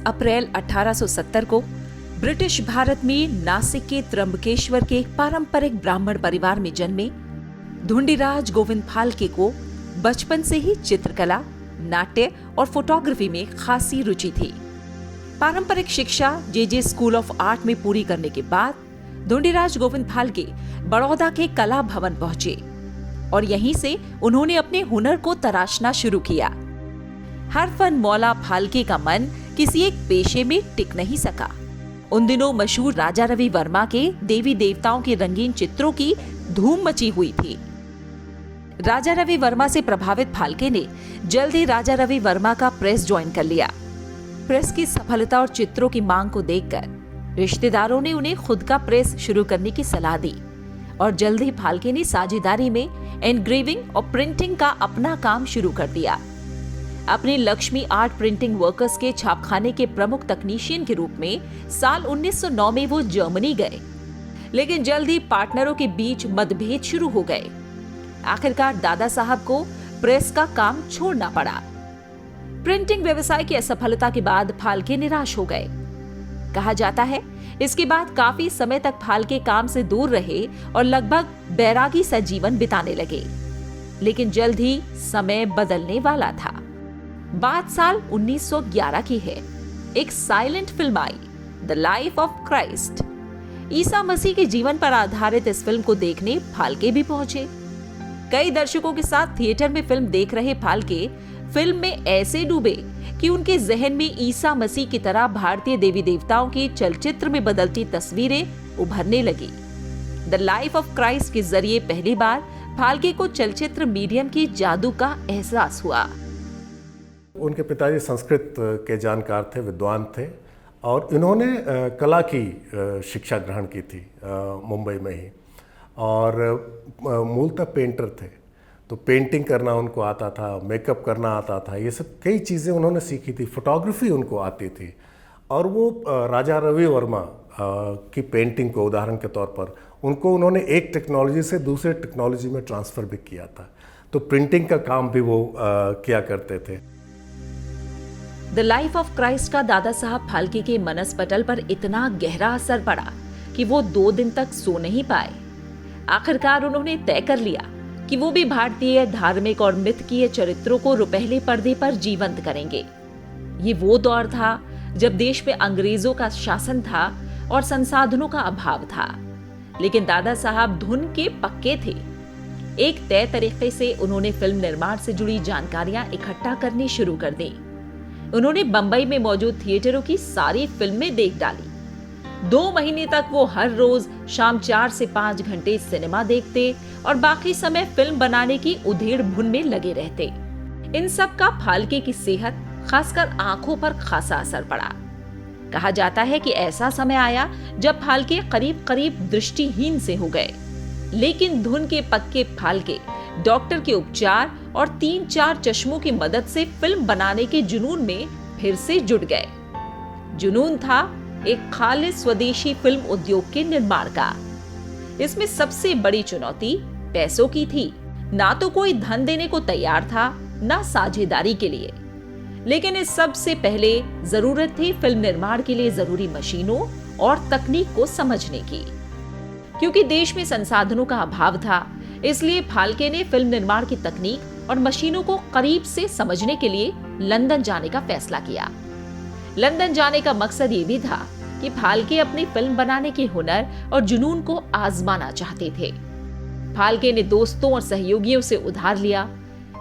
अप्रैल 1870 को ब्रिटिश भारत में नासिक के त्र्यंबकेश्वर के पारंपरिक ब्राह्मण परिवार में जन्मे ढूंढीराज गोविंद फाल्के को बचपन से ही चित्रकला, नाट्य और फोटोग्राफी में खासी रुचि थी। पारंपरिक शिक्षा जे स्कूल ऑफ आर्ट में पूरी करने के बाद ढूंढीराज गोविंद फाल्के बड़ौदा के कला भवन पहुंचे और यहीं से उन्होंने अपने हुनर को तराशना शुरू किया। हर फन मौला फाल्के का मन किसी एक पेशे में टिक नहीं सका। उन दिनों मशहूर राजा रवि वर्मा के देवी देवताओं के रंगीन चित्रों की धूम मची हुई थी। राजा रवि वर्मा से प्रभावित फाल्के ने जल्द ही राजा रवि वर्मा का प्रेस ज्वाइन कर लिया। प्रेस की सफलता और चित्रों की मांग को देखकर रिश्तेदारों ने उन्हें खुद का प्रेस शुरू करने की सलाह दी और जल्द ही फाल्के ने साझेदारी में एनग्रेविंग और प्रिंटिंग का अपना काम शुरू कर दिया। अपने लक्ष्मी आर्ट प्रिंटिंग वर्कर्स के छापखाने के प्रमुख तकनीशियन के रूप में साल 1909 में वो जर्मनी गए, लेकिन जल्द ही पार्टनरों के बीच मतभेद शुरू हो गए। आखिरकार दादा साहब को प्रेस का काम छोड़ना पड़ा। प्रिंटिंग व्यवसाय की असफलता के बाद फाल्के निराश हो गए। कहा जाता है इसके बाद काफी समय तक फाल्के काम से दूर रहे और लगभग बैरागी सा जीवन बिताने लगे। लेकिन जल्द ही समय बदलने वाला था। बात साल 1911 की है। एक साइलेंट फिल्म आई, द लाइफ ऑफ क्राइस्ट। ईसा मसीह के जीवन पर आधारित इस फिल्म को देखने फाल्के भी पहुंचे। कई दर्शकों के साथ थिएटर में फिल्म देख रहे फाल्के फिल्म में ऐसे डूबे कि उनके जहन में ईसा मसीह की तरह भारतीय देवी देवताओं की चलचित्र में बदलती तस्वीरें उभरने लगी। द लाइफ ऑफ क्राइस्ट के जरिए पहली बार फाल्के को चलचित्र मीडियम की जादू का एहसास हुआ। उनके पिताजी संस्कृत के जानकार थे, विद्वान थे और इन्होंने कला की शिक्षा ग्रहण की थी मुंबई में ही, और मूलतः पेंटर थे। तो पेंटिंग करना उनको आता था, मेकअप करना आता था, ये सब कई चीज़ें उन्होंने सीखी थी। फोटोग्राफी उनको आती थी और वो राजा रवि वर्मा की पेंटिंग को उदाहरण के तौर पर उन्होंने एक टेक्नोलॉजी से दूसरे टेक्नोलॉजी में ट्रांसफ़र भी किया था। तो प्रिंटिंग का काम भी वो किया करते थे। द लाइफ ऑफ क्राइस्ट का दादा साहब फाल्के के मनसपटल पर इतना गहरा असर पड़ा कि वो 2 दिन तक सो नहीं पाए। आखिरकार उन्होंने तय कर लिया कि वो भी भारतीय धार्मिक और मिथकीय चरित्रों को रुपहले पर्दे पर जीवंत करेंगे। ये वो दौर था जब देश में अंग्रेजों का शासन था और संसाधनों का अभाव था, लेकिन दादा साहब धुन के पक्के थे। एक तय तरीके से उन्होंने फिल्म निर्माण से जुड़ी जानकारियां इकट्ठा करनी शुरू कर दी। उन्होंने बंबई में मौजूद थिएटरों की सारी फिल्में देख डाली। 2 महीने तक वो हर रोज शाम 4 से 5 घंटे सिनेमा देखते और बाकी समय फिल्म बनाने की उधेड़ बुन में लगे रहते। इन सब का फाल्के की सेहत, खासकर आंखों पर खासा असर पड़ा। कहा जाता है कि ऐसा समय आया जब फाल्के करीब करीब दृष्टिहीन से हो गए, लेकिन धुन के पक्के फाल्के डॉक्टर के उपचार और 3-4 चश्मों की मदद से फिल्म बनाने के जुनून में फिर से जुट गए। जुनून था एक खालिस स्वदेशी फिल्म उद्योग के निर्माण का। इसमें सबसे बड़ी चुनौती पैसों की थी। ना तो कोई धन देने को तैयार था, ना साझेदारी के लिए। लेकिन इस सब से पहले जरूरत थी फिल्म निर्माण के लिए जरूरी मशीनों और तकनीक को समझने की। क्योंकि देश में संसाधनों का अभाव था, इसलिए फाल्के ने फिल्म निर्माण की तकनीक और मशीनों को करीब से समझने के लिए लंदन जाने का फैसला किया। लंदन जाने का मकसद ये भी था कि फाल्के अपनी फिल्म बनाने के हुनर और जुनून को आजमाना चाहते थे। फाल्के ने दोस्तों और सहयोगियों से उधार लिया,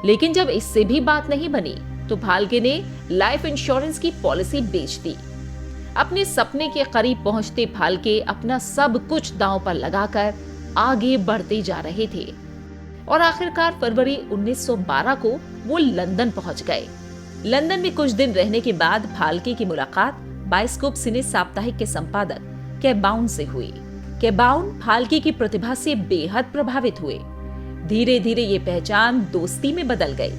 लेकिन जब इससे भी बात नहीं बनी तो फाल्के ने लाइफ इंश्योरेंस की पॉलिसी बेच दी। अपने सपने के करीब पहुंचते फाल्के अपना सब कुछ दांव पर लगाकर आगे बढ़ते जा रहे थे और आखिरकार फरवरी 1912 को वो लंदन पहुंच गए। लंदन में कुछ दिन रहने के बाद फाल्के की मुलाकात बायोस्कोप सिने साप्ताहिक के संपादक कैबाउन से हुई। कैबाउन फाल्के की प्रतिभा से बेहद प्रभावित हुए। धीरे धीरे ये पहचान दोस्ती में बदल गई।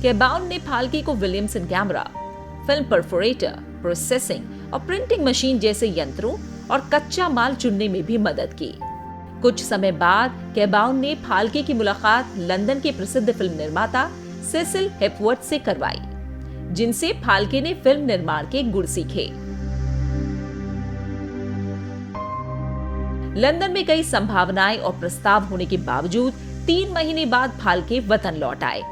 कैबाउन ने फाल्के को Williamson camera, film perforator, processing और प्रिंटिंग मशीन जैसे यंत्रों और कच्चा माल चुनने में भी मदद की। कुछ समय बाद कैबाउन ने फाल्के की मुलाकात लंदन के प्रसिद्ध फिल्म निर्माता सेसिल हेपवर्थ से करवाई, जिनसे फाल्के ने फिल्म निर्माण के गुर सीखे। लंदन में कई संभावनाएं और प्रस्ताव होने के बावजूद 3 महीने बाद फाल्के वतन लौट आए।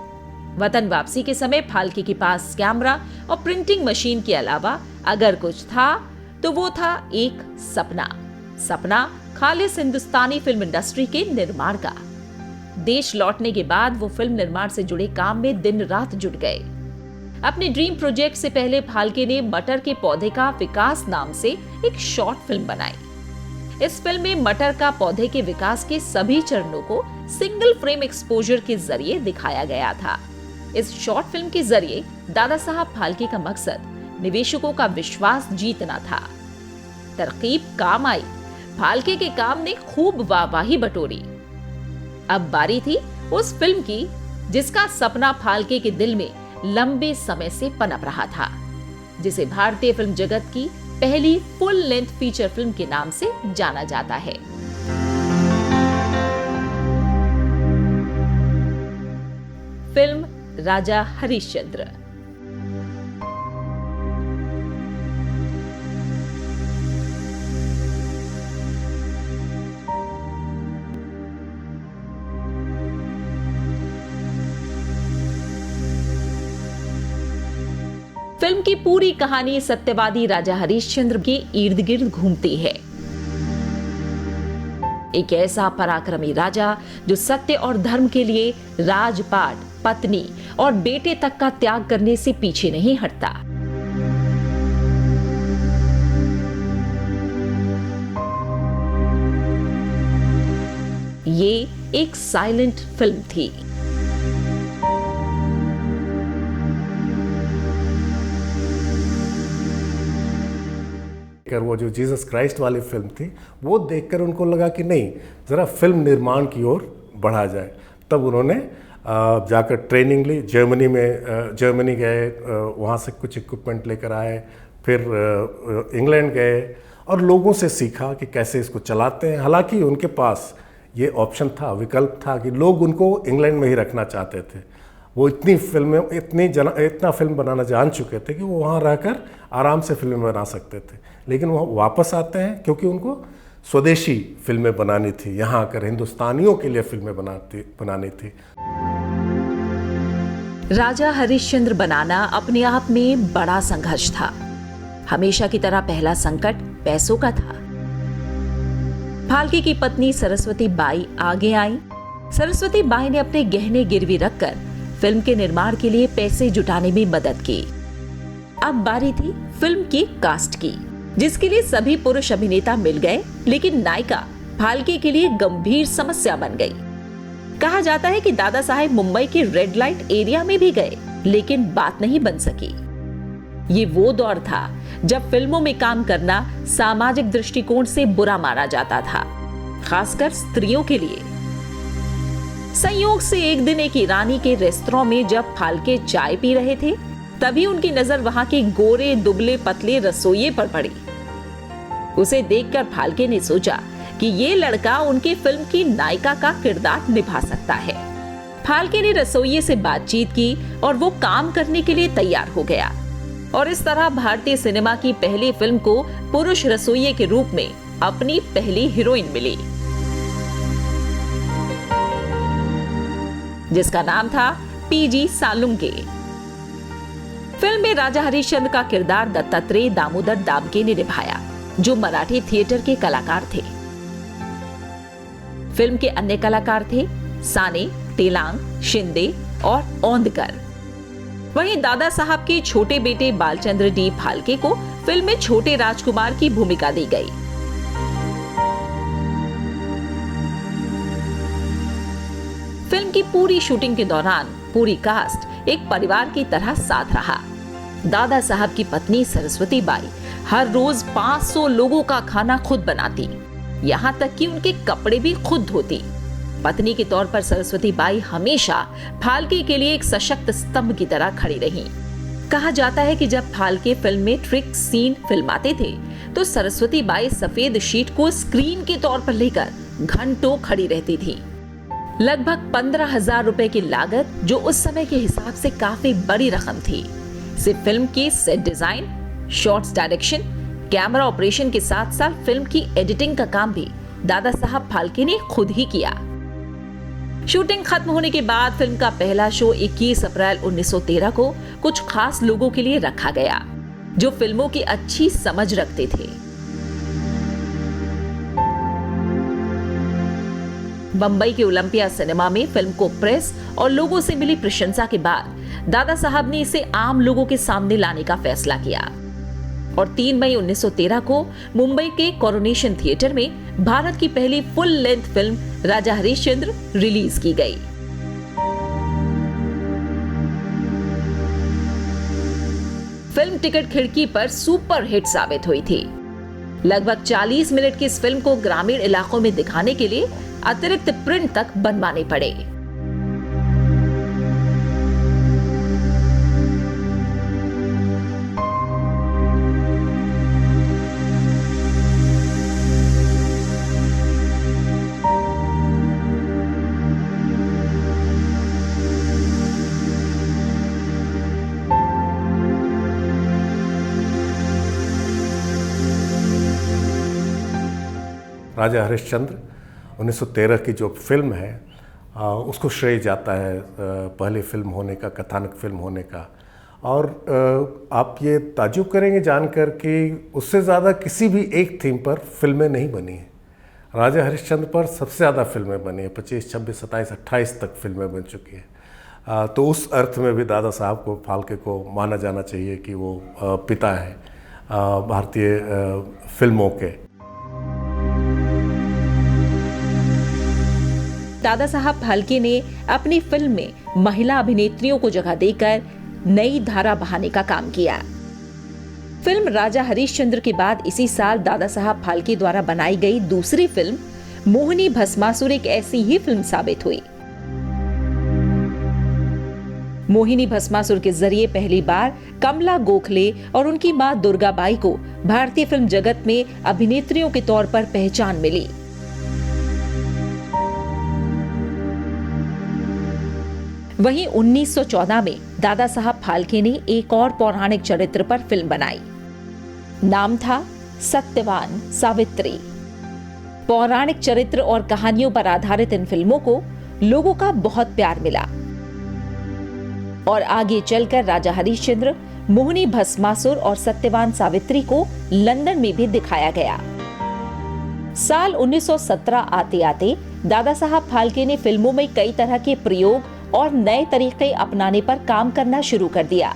वतन वापसी के समय फाल्के के पास कैमरा और प्रिंटिंग मशीन के अलावा अगर कुछ था तो वो था एक सपना खालिस हिंदुस्तानी फिल्म इंडस्ट्री के निर्माण का। देश लौटने के बाद वो फिल्म निर्माण से जुड़े काम में दिन रात जुट गए। अपने ड्रीम प्रोजेक्ट से पहले फाल्के ने मटर के पौधे का विकास नाम से एक शॉर्ट फिल्म बनाई। इस फिल्म में मटर का पौधे के विकास के सभी चरणों को सिंगल फ्रेम एक्सपोजर के जरिए दिखाया गया था। इस शॉर्ट फिल्म के जरिए दादा साहब फाल्के का मकसद निवेशकों का विश्वास जीतना था। तरकीब काम आई। फाल्के के काम ने खूब वाहवाही बटोरी। अब बारी थी उस फिल्म की जिसका सपना फाल्के के दिल में लंबे समय से पनप रहा था, जिसे भारतीय फिल्म जगत की पहली फुल लेंथ फीचर फिल्म के नाम से जाना जाता है। फिल्म राजा हरिश्चंद्र। फिल्म की पूरी कहानी सत्यवादी राजा हरिश्चंद्र के इर्द गिर्द घूमती है। एक ऐसा पराक्रमी राजा जो सत्य और धर्म के लिए राजपाट, पत्नी और बेटे तक का त्याग करने से पीछे नहीं हटता। ये एक साइलेंट फिल्म थी। वो जो जीसस क्राइस्ट वाली फिल्म थी वो देखकर उनको लगा कि नहीं, ज़रा फिल्म निर्माण की ओर बढ़ा जाए। तब उन्होंने जाकर ट्रेनिंग ली। जर्मनी गए, वहाँ से कुछ इक्विपमेंट लेकर आए, फिर इंग्लैंड गए और लोगों से सीखा कि कैसे इसको चलाते हैं। हालांकि उनके पास ये ऑप्शन था, विकल्प था कि लोग उनको इंग्लैंड में ही रखना चाहते थे। वो इतना फिल्म बनाना जान चुके थे कि वो वहाँ रहकर आराम से फिल्में बना सकते थे। लेकिन वो वापस आते हैं क्योंकि उनको स्वदेशी फिल्में बनानी थी, यहाँ आकर हिंदुस्तानियों के लिए फिल्में बनानी थी। राजा हरिश्चंद्र बनाना अपने आप में बड़ा संघर्ष था। हमेशा की तरह पहला संकट पैसों का था। फाल्के की पत्नी सरस्वती बाई आगे आई। सरस्वती बाई ने अपने गहने गिरवी रखकर फिल्म के निर्माण के लिए पैसे जुटाने में मदद की। अब बारी थी फिल्म की कास्ट की, जिसके लिए सभी पुरुष अभिनेता मिल गए, लेकिन नायिका फाल्के के लिए गंभीर समस्या बन गई। कहा जाता है कि दादा साहेब मुंबई के रेड लाइट एरिया में भी गए, लेकिन बात नहीं बन सकी। ये वो दौर था जब फिल्मों में काम करना सामाजिक दृष्टिकोण से बुरा माना जाता था, खासकर स्त्रियों के लिए। संयोग से एक दिन एक ईरानी के रेस्तरां में जब फाल्के चाय पी रहे थे, तभी उनकी नजर वहां के गोरे दुबले पतले रसोइये पर पड़ी। उसे देखकर फाल्के ने सोचा कि ये लड़का उनकी फिल्म की नायिका का किरदार निभा सकता है। फाल्के ने रसोइये से बातचीत की और वो काम करने के लिए तैयार हो गया। और इस तरह भारतीय सिनेमा की पहली फिल्म को पुरुष रसोइये के रूप में अपनी पहली हीरोइन मिली, जिसका नाम था पीजी सालुंके। फिल्म में राजा हरिश्चंद्र का किरदार दत्तात्रेय दामोदर दाबके ने निभाया, जो मराठी थिएटर के कलाकार थे। फिल्म के अन्य कलाकार थे साने, तेलांग, शिंदे और औंधकर। वहीं दादा साहब के छोटे बेटे बालचंद्र डी फाल्के को फिल्म में छोटे राजकुमार की भूमिका दी गई। फिल्म की पूरी शूटिंग के दौरान पूरी कास्ट एक परिवार की तरह साथ रहा। दादा साहब की पत्नी सरस्वती बाई हर रोज 500 लोगों का खाना खुद बनाती, यहाँ तक कि उनके कपड़े भी खुद धोती। पत्नी के तौर पर सरस्वती बाई हमेशा फाल्के के लिए एक सशक्त स्तंभ की तरह खड़ी रही। कहा जाता है कि जब फाल्के फिल्म में ट्रिक सीन फिल्माते थे, तो सरस्वती बाई सफेद शीट को स्क्रीन के तौर पर लेकर घंटों खड़ी रहती थी। लगभग 15,000 रुपए की लागत, जो उस समय के हिसाब से काफी बड़ी रकम थी। से फिल्म की set design, shots direction, camera operation के साथ साथ फिल्म की एडिटिंग का काम भी दादा साहब फाल्के ने खुद ही किया। शूटिंग खत्म होने के बाद फिल्म का पहला शो 21 अप्रैल 1913 को कुछ खास लोगों के लिए रखा गया जो फिल्मों की अच्छी समझ रखते थे। बंबई के ओलंपिया सिनेमा में फिल्म को प्रेस और लोगों से मिली प्रशंसा के बाद दादा साहब ने इसे आम लोगों के सामने लाने का फैसला किया और 3 मई 1913 को मुंबई के कोरोनेशन थिएटर में भारत की पहली फुल लेंथ फिल्म राजा हरिश्चंद्र रिलीज की गई। फिल्म टिकट खिड़की पर सुपर हिट साबित हुई थी। लगभग 40 मिनट की इस फिल्म को ग्रामीण इलाकों में दिखाने के लिए अतिरिक्त प्रिंट तक बनवाने पड़े। राजा हरिश्चंद्र 1913 की जो फिल्म है उसको श्रेय जाता है पहली फिल्म होने का, कथानक फिल्म होने का। और आप ये ताज्जुब करेंगे जानकर कि उससे ज़्यादा किसी भी एक थीम पर फिल्में नहीं बनी हैं। राजा हरिश्चंद्र पर सबसे ज़्यादा फिल्में बनी हैं, 25, 26, 27, 28 तक फिल्में बन चुकी हैं। तो उस अर्थ में भी दादा साहब को, फाल्के को माना जाना चाहिए कि वो पिता हैं भारतीय फिल्मों के। दादा साहब फाल्के ने अपनी फिल्म में महिला अभिनेत्रियों को जगह देकर नई धारा बहाने का काम किया। फिल्म राजा हरिश्चंद्र के बाद इसी साल दादा साहब फाल्के द्वारा बनाई गई दूसरी फिल्म मोहिनी भस्मासुर एक ऐसी ही फिल्म साबित हुई। मोहिनी भस्मासुर के जरिए पहली बार कमला गोखले और उनकी मां दुर्गाबाई को भारतीय फिल्म जगत में अभिनेत्रियों के तौर पर पहचान मिली। वहीं 1914 में दादा साहब फाल्के ने एक और पौराणिक चरित्र पर फिल्म बनाई। नाम था सत्यवान सावित्री। पौराणिक चरित्र और कहानियों पर आधारित इन फिल्मों को लोगों का बहुत प्यार मिला और आगे चलकर राजा हरिश्चंद्र, मोहिनी भस्मासुर और सत्यवान सावित्री को लंदन में भी दिखाया गया। साल 1917 आते आते दादा साहब फाल्के ने फिल्मों में कई तरह के प्रयोग और नए तरीके अपनाने पर काम करना शुरू कर दिया।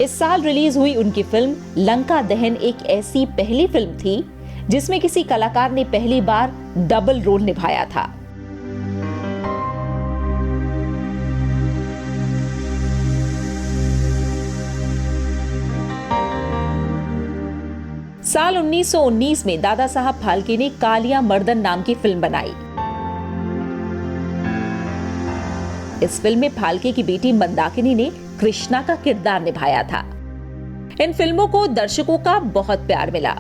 इस साल रिलीज हुई उनकी फिल्म लंका दहन एक ऐसी पहली फिल्म थी जिसमें किसी कलाकार ने पहली बार डबल रोल निभाया था। साल 1919 में दादा साहब फाल्के ने कालिया मर्दन नाम की फिल्म बनाई। इस फिल्म में फाल्के की बेटी मंदाकिनी ने कृष्णा का किरदार निभाया था। इन फिल्मों को दर्शकों का बहुत प्यार मिला।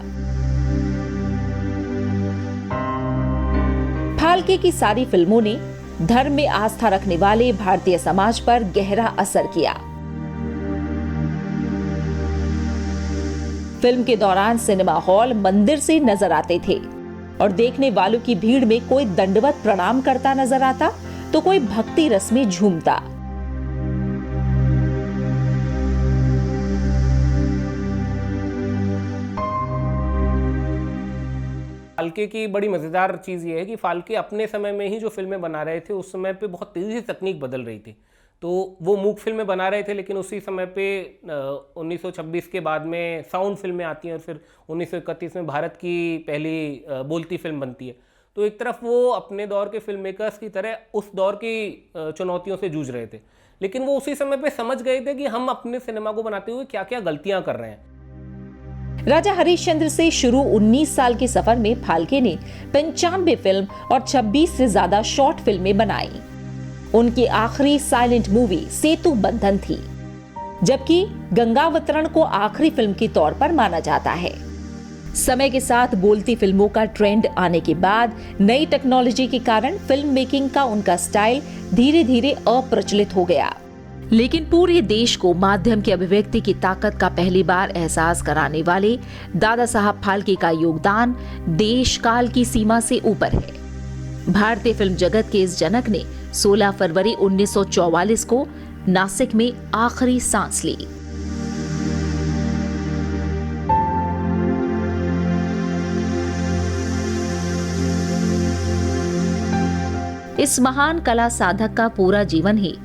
फाल्के की सारी फिल्मों ने धर्म में आस्था रखने वाले भारतीय समाज पर गहरा असर किया। फिल्म के दौरान सिनेमा हॉल मंदिर से नजर आते थे और देखने वालों की भीड़ में कोई दंडवत प्रणाम करता नजर आता तो कोई भक्ति रस में झूमता। फाल्के की बड़ी मजेदार चीज ये है कि फाल्के अपने समय में ही जो फिल्में बना रहे थे उस समय पे बहुत तेजी से तकनीक बदल रही थी। तो वो मूक फिल्में बना रहे थे, लेकिन उसी समय पे 1926 के बाद में साउंड फिल्में आती हैं और फिर 1931 में भारत की पहली बोलती फिल्म बनती है। तो एक तरफ वो अपने दौर के फिल्म मेकर्स की तरह उस दौर की चुनौतियों से जूझ रहे थे, लेकिन वो उसी समय पे समझ गए थे कि हम अपने सिनेमा को बनाते हुए क्या क्या गलतियां कर रहे हैं। राजा हरिश्चंद्र से शुरू 19 साल के सफर में फाल्के ने 95 फिल्म और 26 से ज्यादा शॉर्ट फिल्में बनाई। उनकी आखिरी साइलेंट मूवी सेतु बंधन थी, जबकि गंगावतरण को आखिरी फिल्म के तौर पर माना जाता है। समय के साथ बोलती फिल्मों का ट्रेंड आने के बाद नई टेक्नोलॉजी के कारण फिल्म मेकिंग का उनका स्टाइल धीरे धीरे अप्रचलित हो गया। लेकिन पूरे देश को माध्यम की अभिव्यक्ति की ताकत का पहली बार एहसास कराने वाले दादा साहब फाल्के का योगदान देश काल की सीमा से ऊपर है। भारतीय फिल्म जगत के इस जनक ने 16 फरवरी 1944 को नासिक में आखिरी सांस ली। इस महान कला साधक का पूरा जीवन ही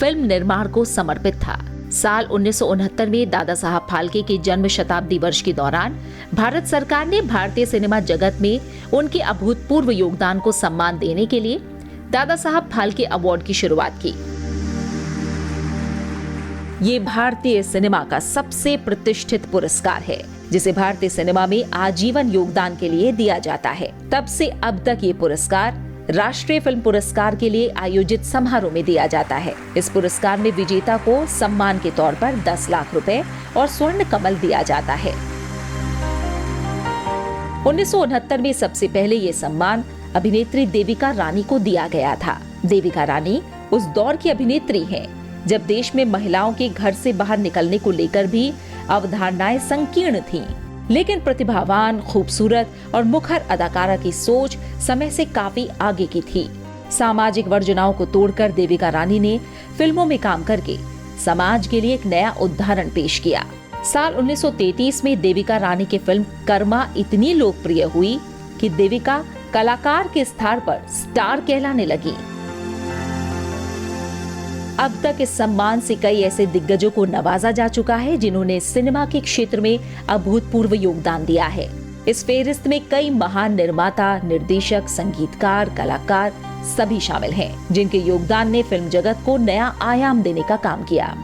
फिल्म निर्माण को समर्पित था। साल 1969 में दादा साहब फाल्के के जन्म शताब्दी वर्ष के दौरान भारत सरकार ने भारतीय सिनेमा जगत में उनके अभूतपूर्व योगदान को सम्मान देने के लिए दादा साहब फाल्के अवार्ड की शुरुआत की। ये भारतीय सिनेमा का सबसे प्रतिष्ठित पुरस्कार है, जिसे भारतीय सिनेमा में आजीवन योगदान के लिए दिया जाता है। तब से अब तक ये पुरस्कार राष्ट्रीय फिल्म पुरस्कार के लिए आयोजित समारोह में दिया जाता है। इस पुरस्कार में विजेता को सम्मान के तौर पर 10 लाख रुपए और स्वर्ण कमल दिया जाता है। 1969 में सबसे पहले ये सम्मान अभिनेत्री देविका रानी को दिया गया था। देविका रानी उस दौर की अभिनेत्री हैं, जब देश में महिलाओं के घर से बाहर निकलने को लेकर भी अवधारणाएं संकीर्ण थीं। लेकिन प्रतिभावान, खूबसूरत और मुखर अदाकारा की सोच समय से काफी आगे की थी। सामाजिक वर्जनाओं को तोड़कर देविका रानी ने फिल्मों में काम करके समाज के लिए एक नया उदाहरण पेश किया। साल 1933 में देविका रानी की फिल्म कर्मा इतनी लोकप्रिय हुई कि देविका कलाकार के स्थान पर स्टार कहलाने लगी। अब तक इस सम्मान से कई ऐसे दिग्गजों को नवाजा जा चुका है जिन्होंने सिनेमा के क्षेत्र में अभूतपूर्व योगदान दिया है। इस फेहरिस्त में कई महान निर्माता, निर्देशक, संगीतकार, कलाकार सभी शामिल हैं, जिनके योगदान ने फिल्म जगत को नया आयाम देने का काम किया।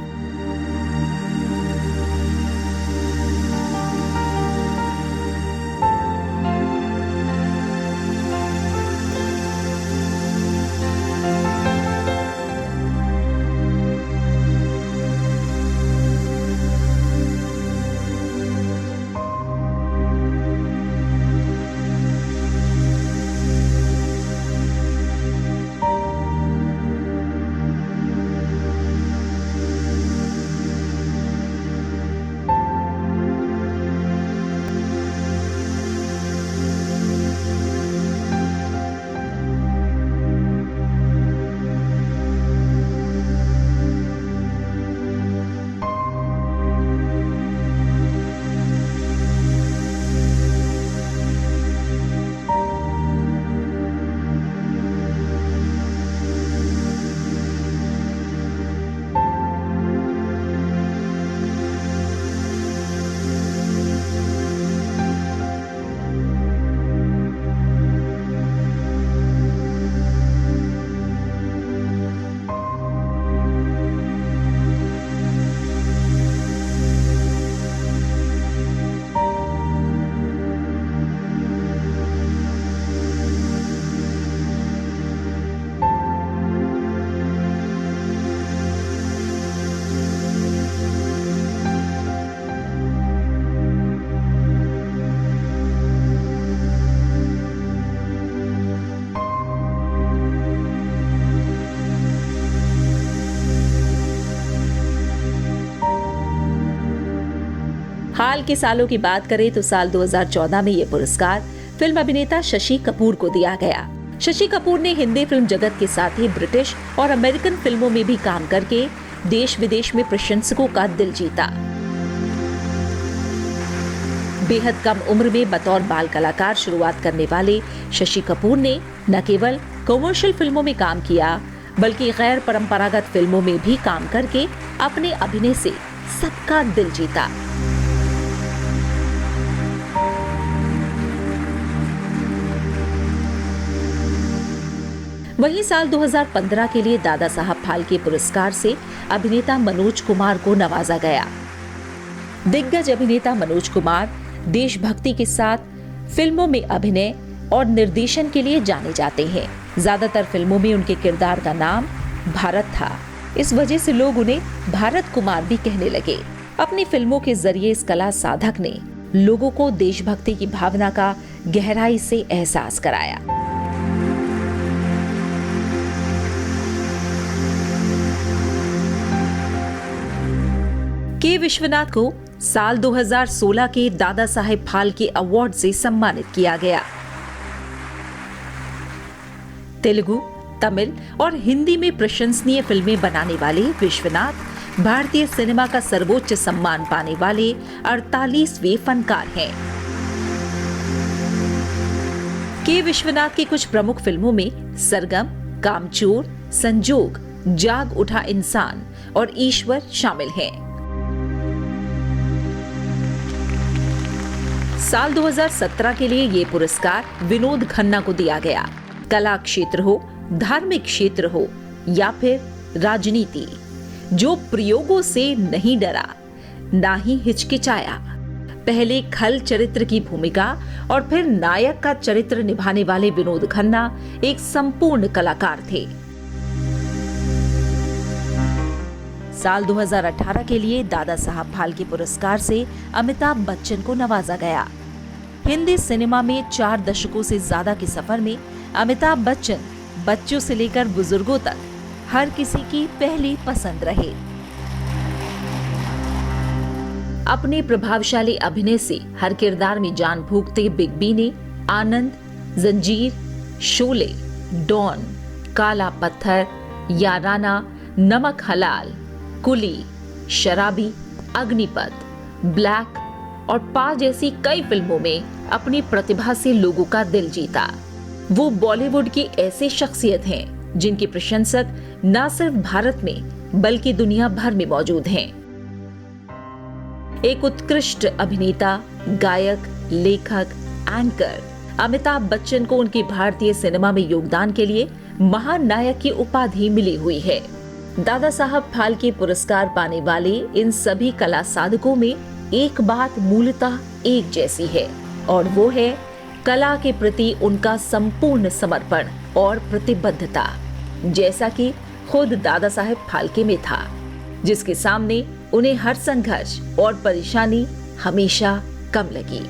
हाल के सालों की बात करें तो साल 2014 में ये पुरस्कार फिल्म अभिनेता शशि कपूर को दिया गया। शशि कपूर ने हिंदी फिल्म जगत के साथ ही ब्रिटिश और अमेरिकन फिल्मों में भी काम करके देश विदेश में प्रशंसकों का दिल जीता। बेहद कम उम्र में बतौर बाल कलाकार शुरुआत करने वाले शशि कपूर ने न केवल कमर्शियल फिल्मों में काम किया, बल्कि गैर परंपरागत फिल्मों में भी काम करके अपने अभिनय से सबका दिल जीता। वहीं साल 2015 के लिए दादा साहब फाल्के पुरस्कार से अभिनेता मनोज कुमार को नवाजा गया। दिग्गज अभिनेता मनोज कुमार देशभक्ति के साथ फिल्मों में अभिनय और निर्देशन के लिए जाने जाते हैं। ज्यादातर फिल्मों में उनके किरदार का नाम भारत था। इस वजह से लोग उन्हें भारत कुमार भी कहने लगे। अपनी फिल्मों के जरिए इस कला साधक ने लोगों को देशभक्ति की भावना का गहराई से एहसास कराया। के विश्वनाथ को साल 2016 के दादा साहेब फाल्के अवार्ड से सम्मानित किया गया। तेलुगु, तमिल और हिंदी में प्रशंसनीय फिल्में बनाने वाले विश्वनाथ भारतीय सिनेमा का सर्वोच्च सम्मान पाने वाले 48वें फनकार हैं। के विश्वनाथ की कुछ प्रमुख फिल्मों में सरगम, कामचोर, संजोग, जाग उठा इंसान और ईश्वर शामिल हैं। साल 2017 के लिए ये पुरस्कार विनोद खन्ना को दिया गया। कला क्षेत्र हो, धार्मिक क्षेत्र हो या फिर राजनीति, जो प्रयोगों से नहीं डरा, ना ही हिचकिचाया। पहले खल चरित्र की भूमिका और फिर नायक का चरित्र निभाने वाले विनोद खन्ना एक संपूर्ण कलाकार थे। साल 2018 के लिए दादा साहब फाल्के पुरस्कार से अमिताभ बच्चन को नवाजा गया। हिंदी सिनेमा में 4 दशकों से ज्यादा के सफर में अमिताभ बच्चन बच्चों से लेकर बुजुर्गों तक हर किसी की पहली पसंद रहे। अपने प्रभावशाली अभिनय से हर किरदार में जान फूंकते बिग बी ने आनंद, जंजीर, शोले, डॉन, काला पत्थर, याराना, नमक हलाल, कुली, शराबी, अग्निपथ, ब्लैक और पा जैसी कई फिल्मों में अपनी प्रतिभा से लोगों का दिल जीता। वो बॉलीवुड की ऐसी शख्सियत हैं जिनके प्रशंसक न सिर्फ भारत में बल्कि दुनिया भर में मौजूद हैं। एक उत्कृष्ट अभिनेता, गायक, लेखक, एंकर अमिताभ बच्चन को उनकी भारतीय सिनेमा में योगदान के लिए महान नायक की उपाधि मिली हुई है। दादा साहब फाल्के पुरस्कार पाने वाले इन सभी कला साधकों में एक बात मूलतः एक जैसी है और वो है कला के प्रति उनका संपूर्ण समर्पण और प्रतिबद्धता, जैसा कि खुद दादा साहेब फाल्के में था, जिसके सामने उन्हें हर संघर्ष और परेशानी हमेशा कम लगी।